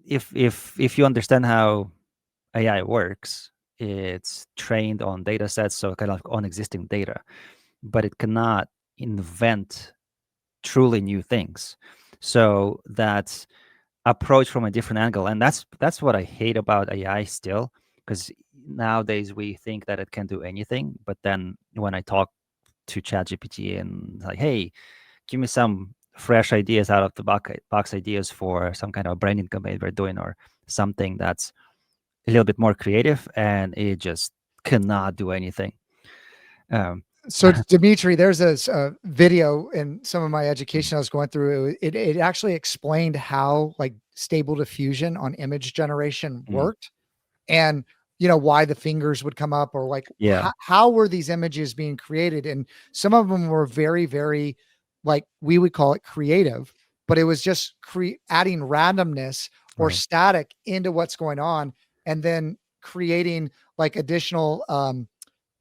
if you understand how AI works, it's trained on data sets, so kind of on existing data, but it cannot invent truly new things. So that's approach from a different angle, and that's what I hate about AI still, because nowadays we think that it can do anything, but then when I talk to ChatGPT and like, hey, give me some fresh ideas out of the box ideas for some kind of branding campaign we're doing, or something that's a little bit more creative, and it just cannot do anything. So Dmitrii, there's a video in some of my education I was going through. It actually explained how like stable diffusion on image generation worked, and why the fingers would come up, or like Yeah. how were these images being created. And some of them were very, very, like, we would call it creative, but it was just adding randomness or Right. static into what's going on, and then creating like additional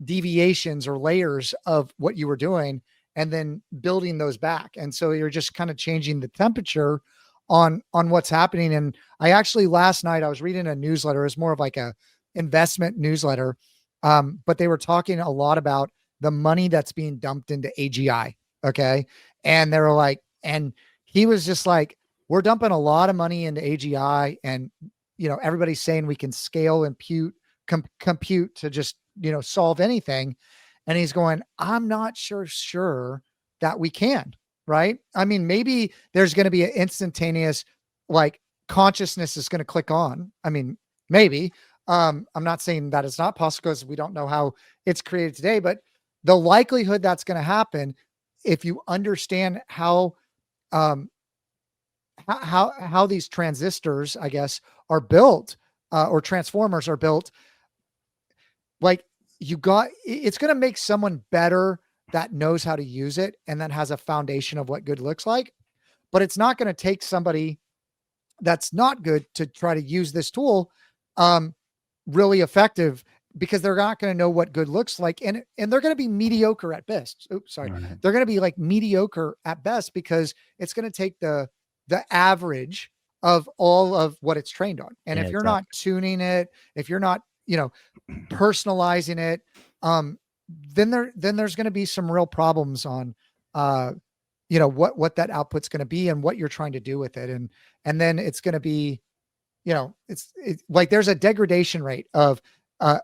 deviations or layers of what you were doing, and then building those back. And so you're just kind of changing the temperature on what's happening. And I actually, last night I was reading a newsletter. It's more of like a investment newsletter, but they were talking a lot about the money that's being dumped into AGI. Okay. And they were like, and he was just like, we're dumping a lot of money into AGI, and everybody's saying we can scale and compute to just solve anything. And he's going, I'm not sure that we can. Right. I mean, maybe there's going to be an instantaneous, like, consciousness is going to click on. I mean, maybe. I'm not saying that it's not possible, because we don't know how it's created today, but the likelihood that's going to happen, if you understand how these transistors, I guess, are built, or transformers are built, like, it's going to make someone better that knows how to use it and that has a foundation of what good looks like. But it's not going to take somebody that's not good to try to use this tool really effective, because they're not going to know what good looks like. And they're going to be mediocre at best. Oops, sorry. Right. They're going to be like mediocre at best, because it's going to take the average of all of what it's trained on. And Yeah, if you're not exactly. tuning it, if you're not, personalizing it, then there's going to be some real problems on, what that output's going to be and what you're trying to do with it. And then it's going to be, it's like there's a degradation rate of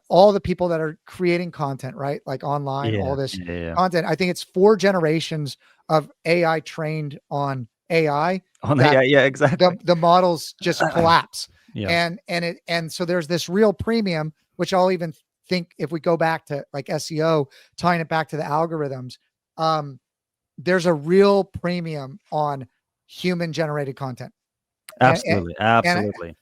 all the people that are creating content, right? Like online, all Yeah. this Yeah. content. I think it's 4 generations of AI trained on AI Oh, that yeah, yeah, exactly. the models just collapse. Yeah. And so there's this real premium, which I'll even think, if we go back to like SEO, tying it back to the algorithms, there's a real premium on human generated content. And, Absolutely. and Absolutely.